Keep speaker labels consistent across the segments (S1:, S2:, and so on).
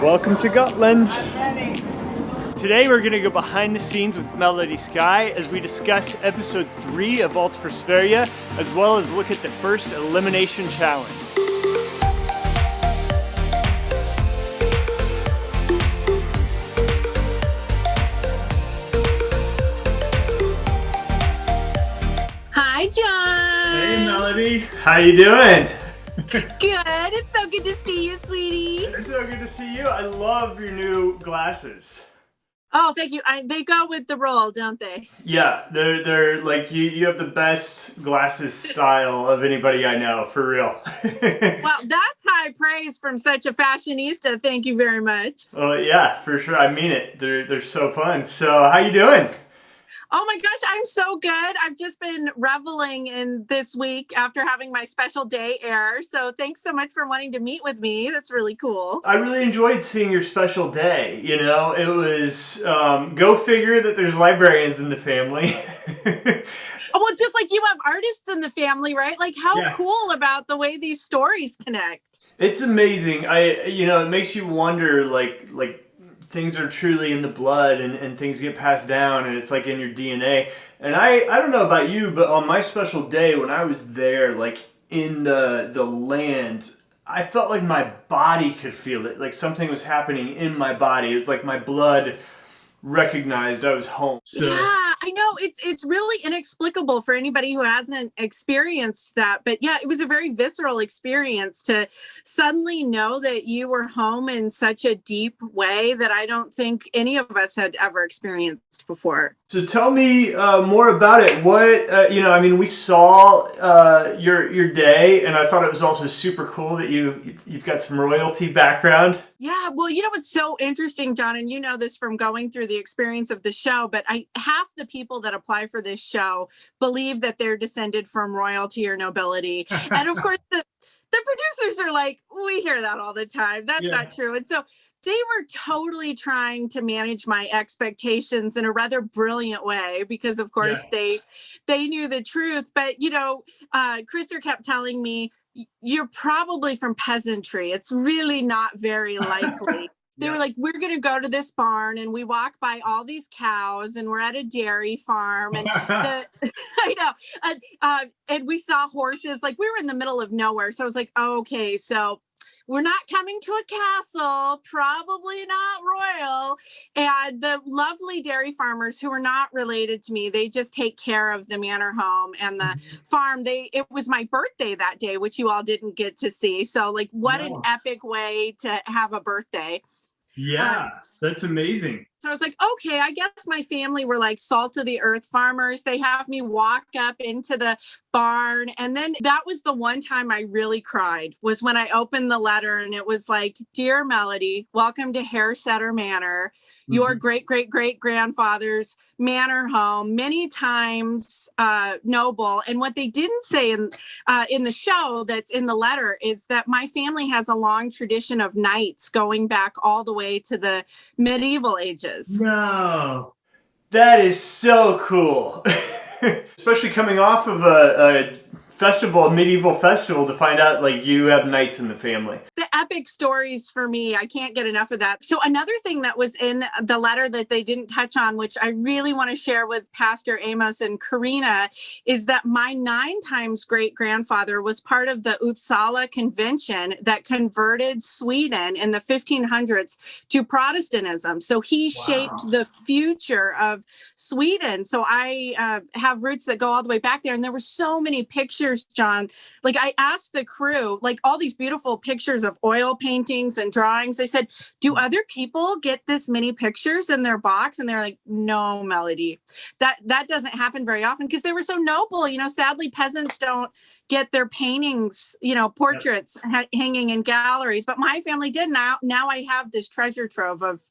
S1: Welcome to Gotland. Today we're going to go behind the scenes with Melody Sky as we discuss episode 3 of Allt För Sverige, as well as look at the first Elimination challenge.
S2: Hi, John.
S1: Hey, Melody. How you doing?
S2: Good. It's so good to see you, sweetie.
S1: It's so good to see you. I love your new glasses.
S2: Oh, thank you. They go with the role, don't they?
S1: Yeah, they're like you have the best glasses style of anybody I know, for real.
S2: Well, that's high praise from such a fashionista. Thank you very much.
S1: Well, yeah, for sure. I mean it. They're so fun. So, how you doing?
S2: Oh my gosh, I'm so good. I've just been reveling in this week after having my special day air. So thanks so much for wanting to meet with me. That's really cool.
S1: I really enjoyed seeing your special day. You know, it was go figure that there's librarians in the family.
S2: Oh, well, just like you have artists in the family, right? Like how cool about the way these stories connect.
S1: It's amazing. It makes you wonder like things are truly in the blood and things get passed down and it's like in your DNA. And I don't know about you, but on my special day when I was there, like in the land, I felt like my body could feel it. Like something was happening in my body. It was like my blood recognized I was home. So.
S2: Yeah, I know it's really inexplicable for anybody who hasn't experienced that. But yeah, it was a very visceral experience to suddenly know that you were home in such a deep way that I don't think any of us had ever experienced before.
S1: So tell me more about it. What we saw your day, and I thought it was also super cool that you've got some royalty background.
S2: Yeah, well, you know what's so interesting, John, and you know this from going through the experience of the show, but half the people that apply for this show believe that they're descended from royalty or nobility. And of course, the producers are like, we hear that all the time. That's not true. And so they were totally trying to manage my expectations in a rather brilliant way because, of course, they knew the truth. But, Krister kept telling me, you're probably from peasantry. It's really not very likely. They were like, we're going to go to this barn and we walk by all these cows and we're at a dairy farm. And I know. And we saw horses, like we were in the middle of nowhere. So I was like, okay, so we're not coming to a castle, probably not royal. And the lovely dairy farmers who are not related to me, they just take care of the manor home and the farm. It was my birthday that day, which you all didn't get to see. So like, what an epic way to have a birthday.
S1: Yeah, that's amazing.
S2: So I was like, okay, I guess my family were like salt of the earth farmers. They have me walk up into the barn. And then that was the one time I really cried was when I opened the letter and it was like, dear Melody, welcome to Hairsetter Manor, your great-great-great-grandfather's manor home, many times noble. And what they didn't say in the show that's in the letter is that my family has a long tradition of knights going back all the way to the medieval ages.
S1: No, that is so cool. Especially coming off of a medieval festival, to find out like you have knights in the family.
S2: The epic stories for me, I can't get enough of that. So another thing that was in the letter that they didn't touch on, which I really want to share with Pastor Amos and Karina, is that my 9 times great-grandfather was part of the Uppsala Convention that converted Sweden in the 1500s to Protestantism. So he shaped the future of Sweden. So I have roots that go all the way back there. And there were so many pictures, John. Like I asked the crew, like all these beautiful pictures of oil paintings and drawings. They said, do other people get this many pictures in their box? And they're like, no, Melody, that doesn't happen very often because they were so noble. Sadly, peasants don't get their paintings, portraits hanging in galleries. But my family did. Now I have this treasure trove of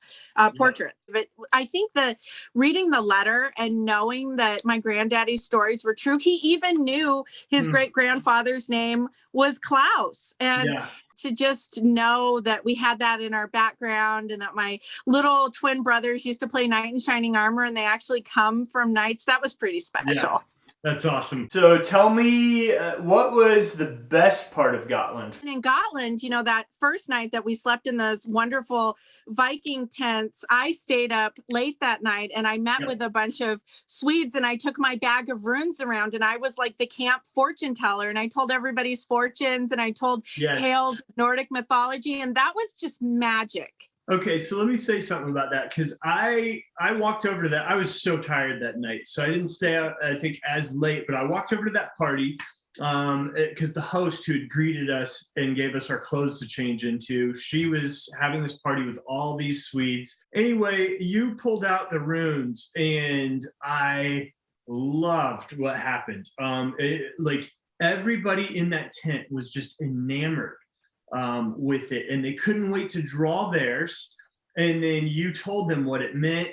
S2: portraits. But I think that reading the letter and knowing that my granddaddy's stories were true, he even knew his great-grandfather's name was Klaus. And to just know that we had that in our background and that my little twin brothers used to play knight in shining armor and they actually come from knights, that was pretty special.
S1: That's awesome. So tell me, what was the best part of Gotland?
S2: And in Gotland, that first night that we slept in those wonderful Viking tents, I stayed up late that night and I met with a bunch of Swedes and I took my bag of runes around and I was like the camp fortune teller and I told everybody's fortunes and I told tales of Nordic mythology and that was just magic.
S1: Okay, so let me say something about that because I walked over to that. I was so tired that night, so I didn't stay out, I think, as late. But I walked over to that party because the host who had greeted us and gave us our clothes to change into, she was having this party with all these Swedes. Anyway, you pulled out the runes, and I loved what happened. Like everybody in that tent was just enamored with it, and they couldn't wait to draw theirs. And then you told them what it meant.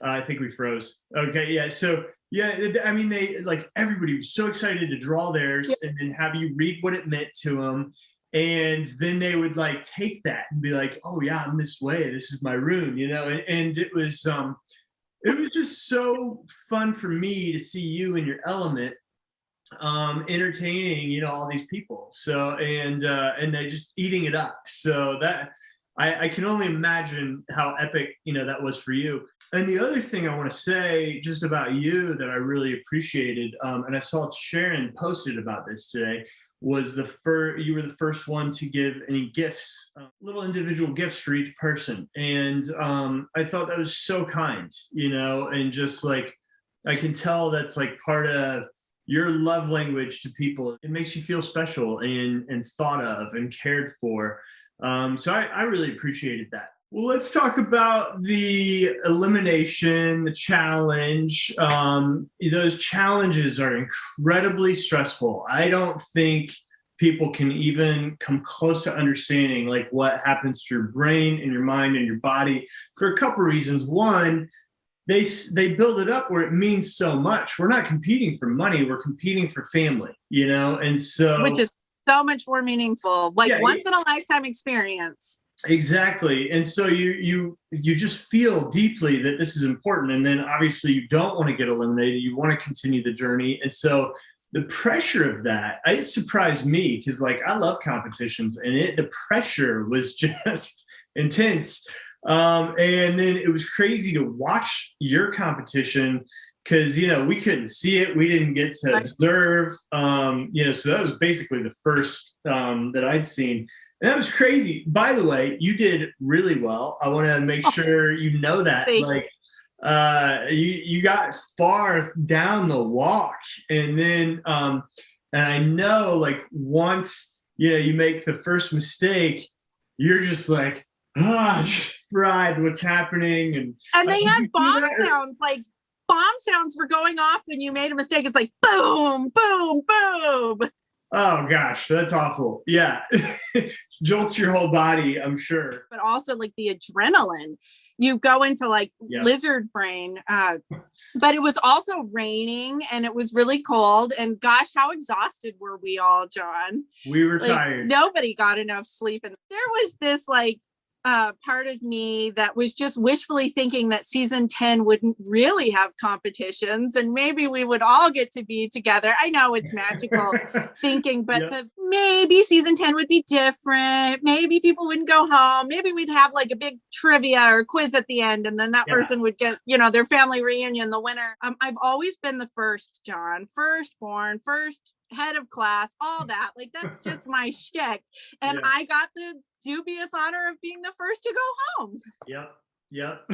S1: I think we froze. Okay, yeah. So yeah, I mean, they like everybody was so excited to draw theirs, and then have you read what it meant to them, and then they would like take that and be like, "Oh yeah, I'm this way. This is my rune," and it was just so fun for me to see you in your element entertaining all these people, so and they're just eating it up, so that I can only imagine how epic that was for you. And the other thing I want to say just about you that I really appreciated, and I saw Sharon posted about this today, was you were the first one to give any gifts, little individual gifts for each person, and I thought that was so kind, and just like I can tell that's like part of your love language to people. It makes you feel special and thought of and cared for. So I really appreciated that. Well, let's talk about the elimination, the challenge. Those challenges are incredibly stressful. I don't think people can even come close to understanding like what happens to your brain and your mind and your body for a couple reasons. One, they build it up where it means so much. We're not competing for money, we're competing for family, and so,
S2: which is so much more meaningful, like once in a lifetime experience.
S1: Exactly. And so you just feel deeply that this is important, and then obviously you don't want to get eliminated, you want to continue the journey. And so the pressure of that, it surprised me because like I love competitions, and the pressure was just intense. And then it was crazy to watch your competition because we couldn't see it, we didn't get to observe, so that was basically the first that I'd seen, and that was crazy. By the way, you did really well. I want to make sure that like you got far down the walk, and then and I know like once you make the first mistake, you're just like fried what's happening,
S2: and they had bomb sounds, like bomb sounds were going off when you made a mistake. It's like boom boom boom.
S1: Oh gosh, that's awful. Yeah. Jolts your whole body, I'm sure.
S2: But also like the adrenaline, you go into like lizard brain. But it was also raining and it was really cold, and gosh, how exhausted were we all, John?
S1: We were tired.
S2: Nobody got enough sleep, and there was this like part of me that was just wishfully thinking that season 10 wouldn't really have competitions and maybe we would all get to be together. I know it's magical thinking, but maybe season 10 would be different. Maybe people wouldn't go home. Maybe we'd have like a big trivia or quiz at the end, and then that person would get, their family reunion, the winner. I've always been the first, John, firstborn, first head of class, all that. Like that's just my shtick. And I got the dubious honor of being the first to go home. Yep.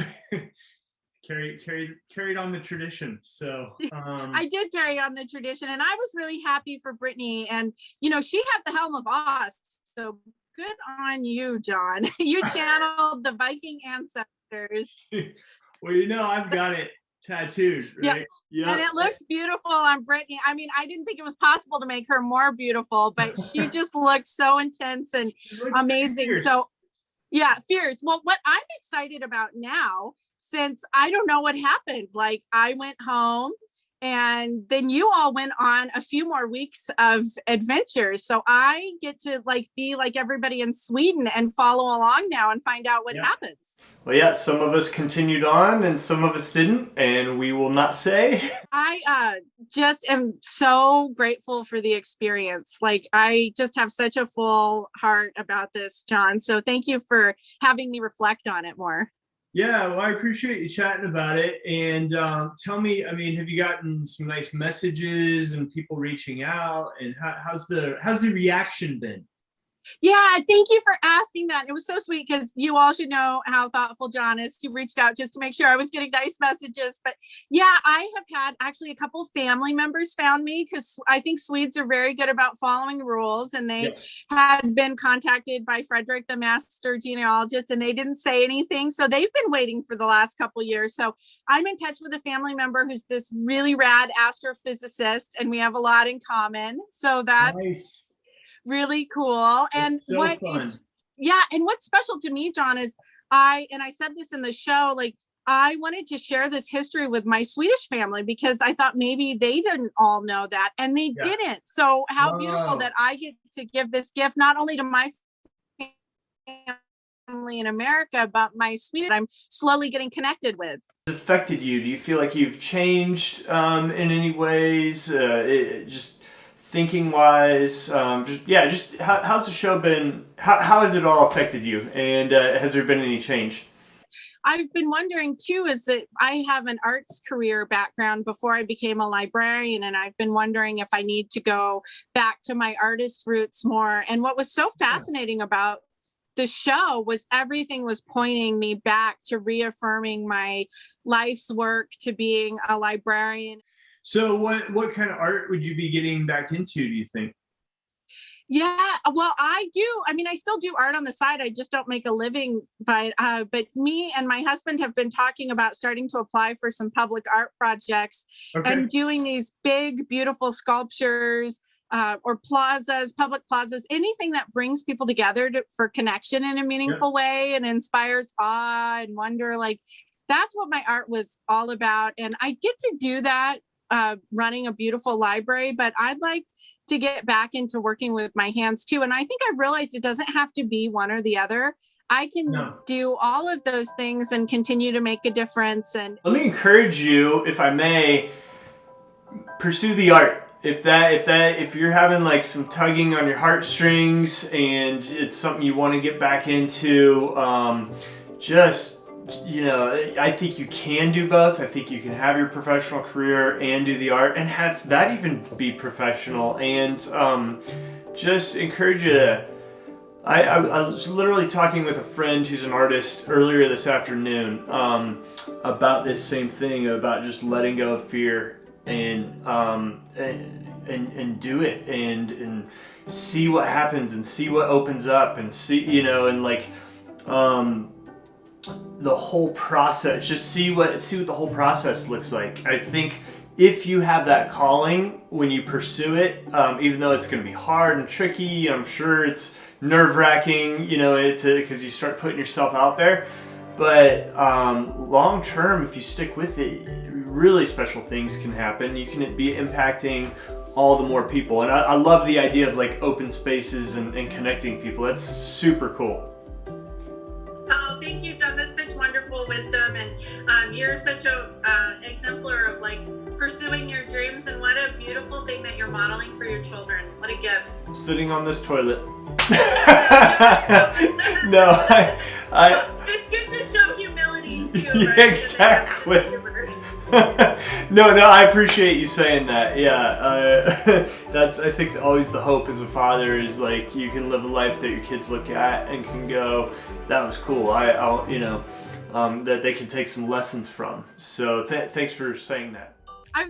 S1: Carried on the tradition. So
S2: I did carry on the tradition, and I was really happy for Brittany, and she had the helm of Oz, so good on you, John. You channeled the Viking ancestors.
S1: Well, I've got it tattooed, right?
S2: Yeah. And it looks beautiful on Brittany. I mean, I didn't think it was possible to make her more beautiful, but she just looked so intense and amazing. Fierce. So fierce. Well, what I'm excited about now, since I don't know what happened, like I went home And then you all went on a few more weeks of adventures. So I get to like be like everybody in Sweden and follow along now and find out what happens.
S1: Well, yeah, some of us continued on and some of us didn't, and we will not say.
S2: I just am so grateful for the experience. Like, I just have such a full heart about this, John. So thank you for having me reflect on it more.
S1: Yeah, well, I appreciate you chatting about it. And tell me, I mean, have you gotten some nice messages and people reaching out? And how's the reaction been?
S2: Yeah, thank you for asking that. It was so sweet because you all should know how thoughtful John is. He reached out just to make sure I was getting nice messages. But yeah, I have had actually a couple family members found me because I think Swedes are very good about following the rules. And they had been contacted by Frederick, the master genealogist, and they didn't say anything. So they've been waiting for the last couple of years. So I'm in touch with a family member who's this really rad astrophysicist, and we have a lot in common. So that's nice. Really cool. And
S1: so
S2: what
S1: fun.
S2: And what's special to me, John, is I said this in the show, like, I wanted to share this history with my Swedish family because I thought maybe they didn't all know that, and they didn't. So how beautiful that I get to give this gift not only to my family in America, but my Sweden I'm slowly getting connected with.
S1: It's affected you? Do you feel like you've changed in any ways? Just thinking wise, just how's the show been? How has it all affected you? And has there been any change?
S2: I've been wondering too, is that I have an arts career background before I became a librarian, and I've been wondering if I need to go back to my artist roots more. And what was so fascinating about the show was everything was pointing me back to reaffirming my life's work, to being a librarian.
S1: So what kind of art would you be getting back into, do you think?
S2: Yeah, well, I do. I mean, I still do art on the side. I just don't make a living. But me and my husband have been talking about starting to apply for some public art projects and doing these big, beautiful sculptures or plazas, public plazas, anything that brings people together for connection in a meaningful way and inspires awe and wonder. Like, that's what my art was all about. And I get to do that running a beautiful library, but I'd like to get back into working with my hands too. And I think I realized it doesn't have to be one or the other. I can do all of those things and continue to make a difference. And
S1: let me encourage you, if I may, pursue the art. If you're having like some tugging on your heartstrings and it's something you want to get back into, I think you can do both. I think you can have your professional career and do the art and have that even be professional. And just encourage you to, I was literally talking with a friend who's an artist earlier this afternoon about this same thing, about just letting go of fear and do it and see what happens and see what opens up and see, and like the whole process, just see what the whole process looks like. I think if you have that calling, when you pursue it, even though it's going to be hard and tricky, I'm sure it's nerve-wracking, because you start putting yourself out there. But long term, if you stick with it, really special things can happen. You can be impacting all the more people. And I love the idea of like open spaces and connecting people. That's super cool.
S2: Oh, thank you, John. That's such wonderful wisdom. And you're such a exemplar of like pursuing your dreams. And what a beautiful thing that you're modeling for your children. What a gift.
S1: I'm sitting on this toilet. No,
S2: it's good to show humility too.
S1: Yeah,
S2: right?
S1: exactly. No, I appreciate you saying that. Yeah, that's, I think, always the hope as a father is like you can live a life that your kids look at and can go, that was cool. That they can take some lessons from. So thanks for saying that.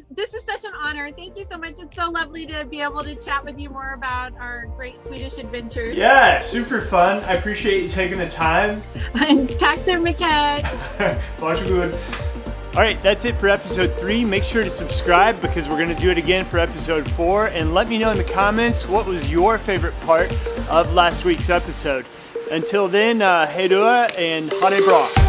S2: This is such an honor. Thank you so much. It's so lovely to be able to chat with you more about our great Swedish adventures.
S1: Yeah, super fun. I appreciate you taking the time.
S2: Tack så mycket.
S1: Varsågod. All right, that's it for episode 3. Make sure to subscribe because we're going to do it again for episode 4. And let me know in the comments what was your favorite part of last week's episode. Until then, hej då and ha det bra.